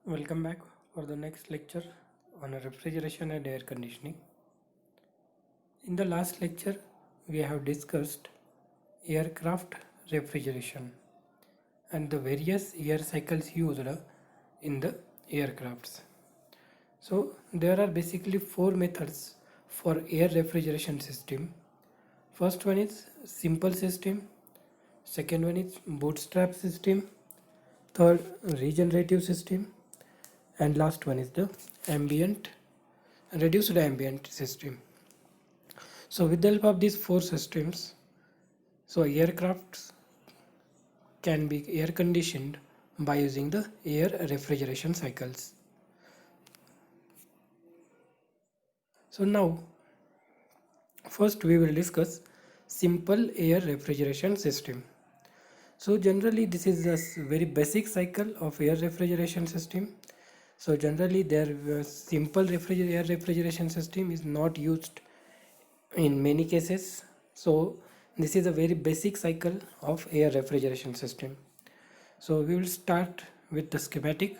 Welcome back for the next lecture on refrigeration and air conditioning. In the last lecture, we have discussed aircraft refrigeration and the various air cycles used in the aircrafts. So there are basically four methods for air refrigeration system. First one is simple system, second one is bootstrap system, third regenerative system, and last one is the ambient reduced ambient system. So with the help of these four systems, so aircrafts can be air conditioned by using the air refrigeration cycles. So now first we will discuss simple air refrigeration system. So generally this is a very basic cycle of air refrigeration system. So generally their simple air refrigeration system is not used in many cases. So this is a very basic cycle of air refrigeration system. So we will start with the schematic.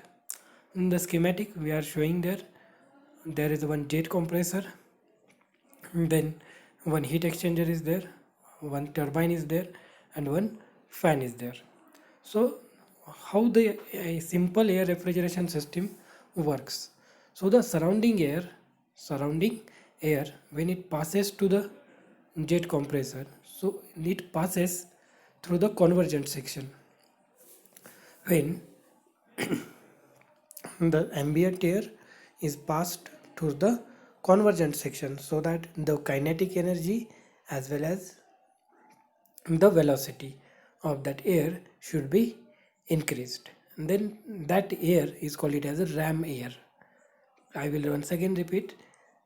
In the schematic we are showing there is one jet compressor, then one heat exchanger is there, one turbine is there, and one fan is there. So how the a simple air refrigeration system works? So the surrounding air, when it passes to the jet compressor, so it passes through the convergent section. When the ambient air is passed to the convergent section, so that the kinetic energy as well as the velocity of that air should be increased, and then that air is called it as a ram air. I will once again repeat,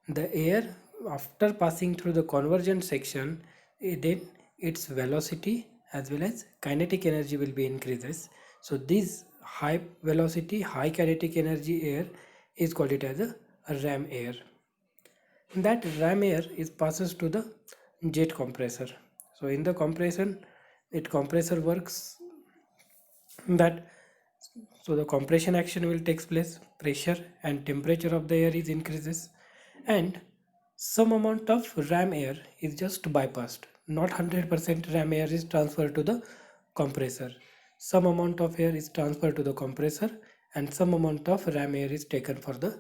the air after passing through the convergent section, then its velocity as well as kinetic energy will be increases. So this high velocity high kinetic energy air is called it as a ram air. That ram air is passes to the jet compressor. So in the compression, it compressor works that, so the compression action will takes place, pressure and temperature of the air is increases, and some amount of ram air is just bypassed. Not 100% ram air is transferred to the compressor. Some amount of air is transferred to the compressor and some amount of ram air is taken for the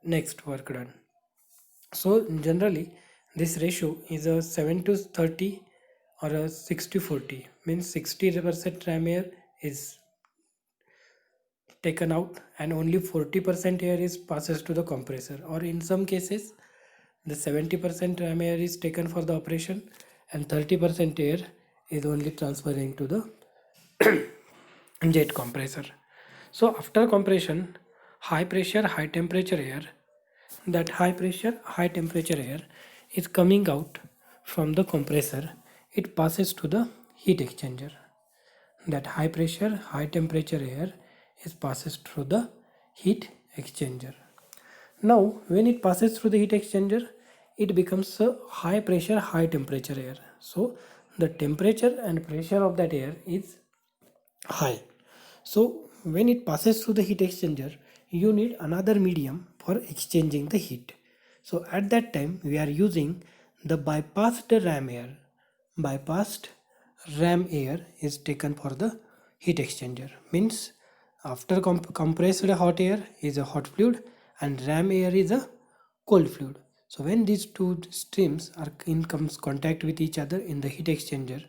next work done. So generally this ratio is a 7 to 30 or a 60 40, means 60% ram air is taken out and only 40% air is passes to the compressor, or in some cases the 70% ram air is taken for the operation and 30% air is only transferring to the jet compressor. So after compression, high pressure high temperature air, that high pressure high temperature air is coming out from the compressor, it passes to the heat exchanger. That high pressure high temperature air is passes through the heat exchanger. Now when it passes through the heat exchanger, it becomes a high pressure high temperature air. So the temperature and pressure of that air is high. So when it passes through the heat exchanger, you need another medium for exchanging the heat. So at that time we are using the bypassed ram air. Bypassed ram air is taken for the heat exchanger. Means after compressed hot air is a hot fluid and ram air is a cold fluid. So when these two streams are in comes contact with each other in the heat exchanger,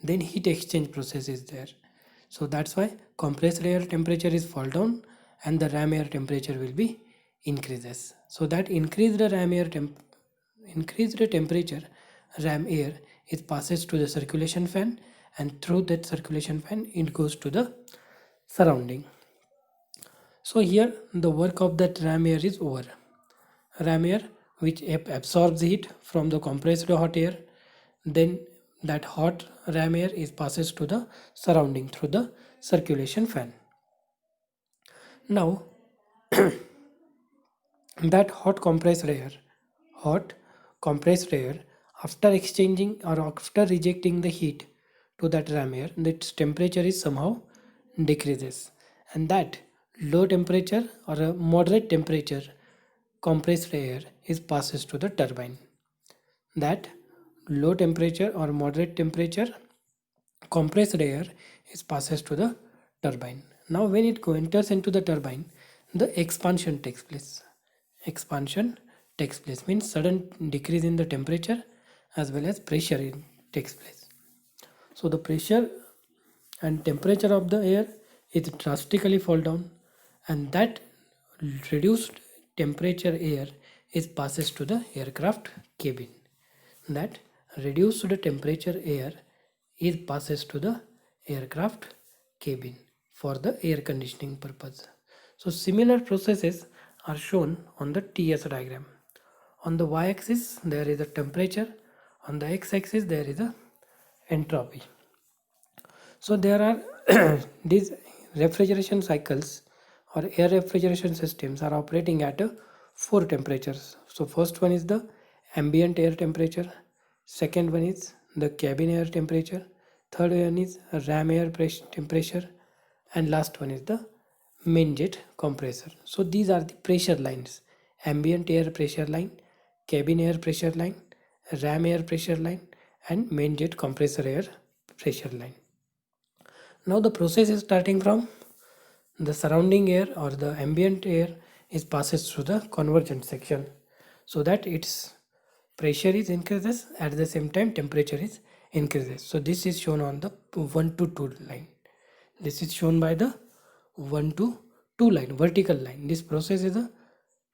then heat exchange process is there. So that's why compressed air temperature is fall down and the ram air temperature will be increases. So that increased temperature ram air it passes to the circulation fan, and through that circulation fan it goes to the surrounding. So here the work of that ram air is over. Ram air which absorbs heat from the compressed hot air, then that hot ram air is passes to the surrounding through the circulation fan. Now that hot compressed air after exchanging or after rejecting the heat to that ram air, its temperature is somehow decreases, and that low temperature or a moderate temperature compressed air is passes to the turbine. That low temperature or moderate temperature compressed air is passes to the turbine. Now when it enters into the turbine, the expansion takes place. Expansion takes place means sudden decrease in the temperature as well as pressure takes place. So the pressure and temperature of the air is drastically fall down, and that reduced temperature air is passes to the aircraft cabin. That reduced temperature air is passes to the aircraft cabin for the air conditioning purpose. So similar processes are shown on the TS diagram. On the y-axis there is a temperature, on the x-axis there is a entropy. So there are these refrigeration cycles or air refrigeration systems are operating at four temperatures. So first one is the ambient air temperature, second one is the cabin air temperature, third one is ram air temperature, and last one is the main jet compressor. So these are the pressure lines: ambient air pressure line, cabin air pressure line, ram air pressure line, and main jet compressor air pressure line. Now the process is starting from the surrounding air or the ambient air is passes through the convergent section, so that its pressure is increases, at the same time temperature is increases. So this is shown on the 1 to 2 line. This is shown by the 1 to 2 line, vertical line. This process is a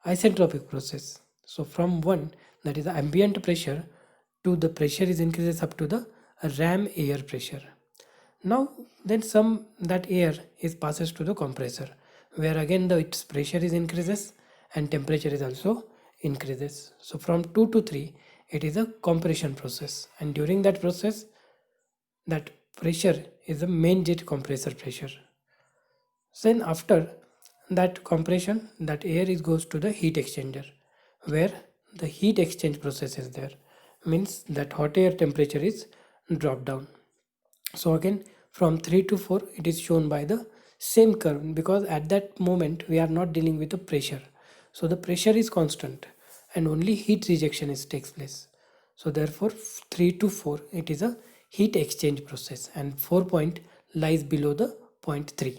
isentropic process. So from 1, that is the ambient pressure, to the pressure is increases up to the ram air pressure. Now then some that air is passes to the compressor, where again its pressure is increases and temperature is also increases. So from 2 to 3 it is a compression process, and during that process that pressure is the main jet compressor pressure. Then after that compression, that air is goes to the heat exchanger, where the heat exchange process is there, means that hot air temperature is dropped down. So again from 3 to 4 it is shown by the same curve, because at that moment we are not dealing with the pressure. So the pressure is constant and only heat rejection is takes place. So therefore 3 to 4 it is a heat exchange process, and 4 point lies below the point 3.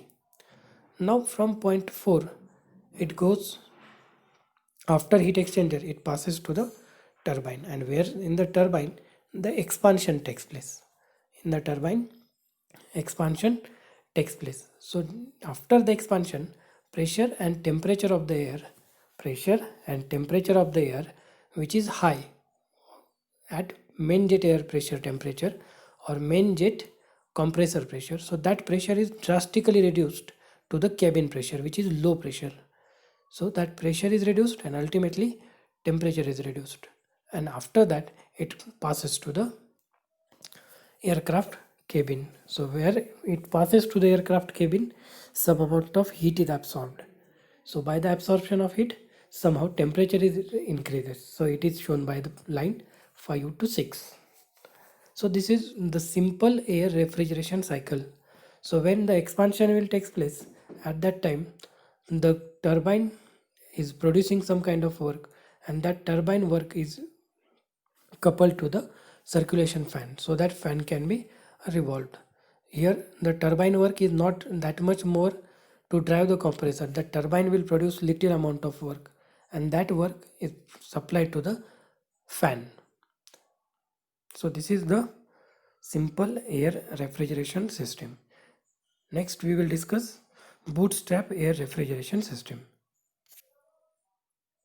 Now from point 4 it goes, after heat exchanger it passes to the turbine, and where in the turbine the expansion takes place. In the turbine expansion takes place. So after the expansion, pressure and temperature of the air, pressure and temperature of the air which is high at main jet air pressure temperature or main jet compressor pressure, so that pressure is drastically reduced to the cabin pressure, which is low pressure. So that pressure is reduced and ultimately temperature is reduced, and after that it passes to the aircraft cabin. So where it passes to the aircraft cabin, some amount of heat is absorbed. So by the absorption of heat, somehow temperature is increases. So it is shown by the line 5 to 6. So this is the simple air refrigeration cycle. So when the expansion will take place, at that time the turbine is producing some kind of work, and that turbine work is coupled to the circulation fan, so that fan can be revolved. Here the turbine work is not that much more to drive the compressor. The turbine will produce little amount of work, and that work is supplied to the fan. So this is the simple air refrigeration system. Next we will discuss bootstrap air refrigeration system.